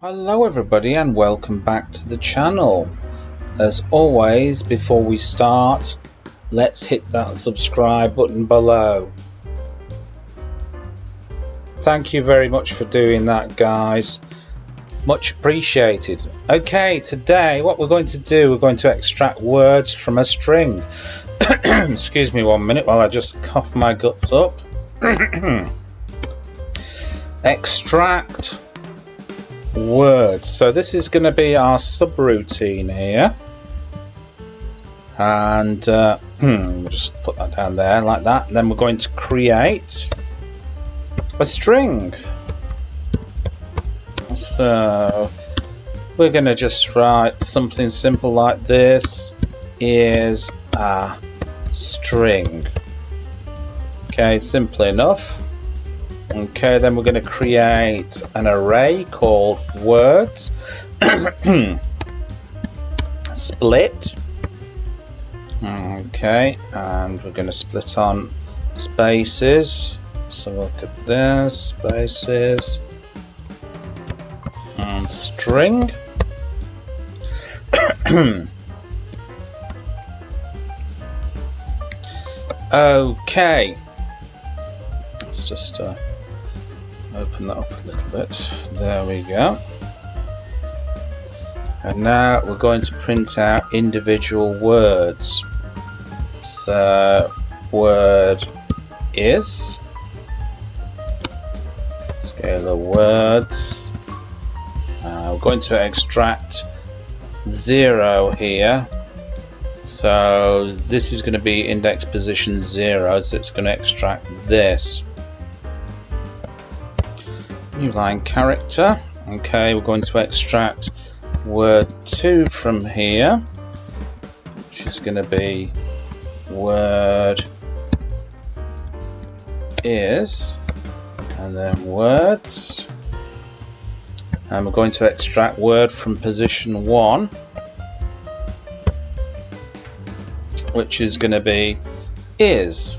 Hello everybody and welcome back to the channel. As always, before we start, let's hit that subscribe button below. Thank you very much for doing that, guys. Much appreciated. Okay, today what we're going to do, we're going to extract words from a string. Excuse me 1 minute while I just cough my guts up. Extract words. So this is going to be our subroutine here, and we'll just put that down there like that. And then we're going to create a string. So we're going to just write something simple like this is a string. Okay, simple enough. Okay, then we're going to create an array called words. Split. Okay, and we're going to split on spaces. So look at this, spaces and string. Okay, let's just open that up a little bit. There we go. And now we're going to print out individual words. So word is scalar words. We're going to extract 0 here. So this is going to be index position 0, so it's going to extract this. New line character. Okay, we're going to extract word 2 from here, which is going to be word is, and then words. And we're going to extract word from position 1, which is going to be is.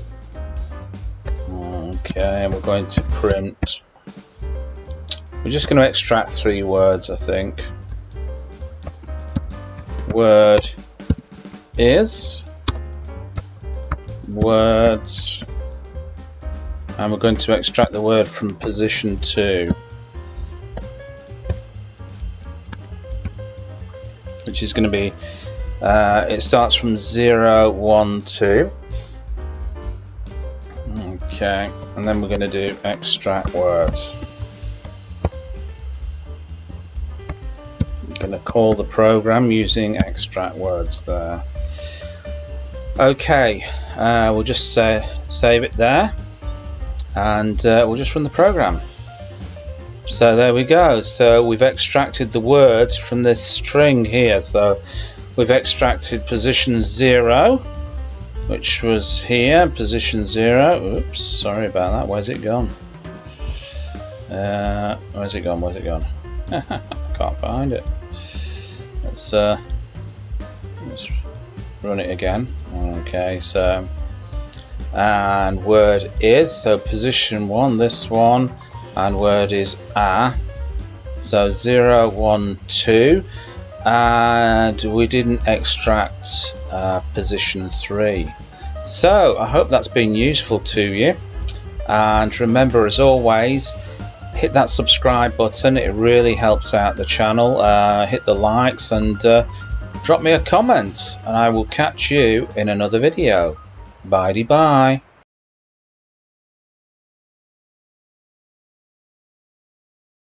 Okay, and we're going to print. We're just going to extract 3 words, I think. Word is, words, and we're going to extract the word from position 2, which is going to be, it starts from 0, 1, 2. Okay, and then we're going to do extract words. Going to call the program using extract words there. Okay, we'll just save it there, and we'll just run the program. So there we go. So we've extracted the words from this string here. So we've extracted position 0, which was here, position 0. Oops, sorry about that. Where's it gone? Where's it gone? Where's it gone? I can't find it. Let's run it again. Okay, so and word is, so position 1, this one, and word is a, so 0, 1, 2, and we didn't extract position 3. So I hope that's been useful to you, and remember, as always, hit that subscribe button. It really helps out the channel. Hit the likes and drop me a comment, and I will catch you in another video. Bye-bye.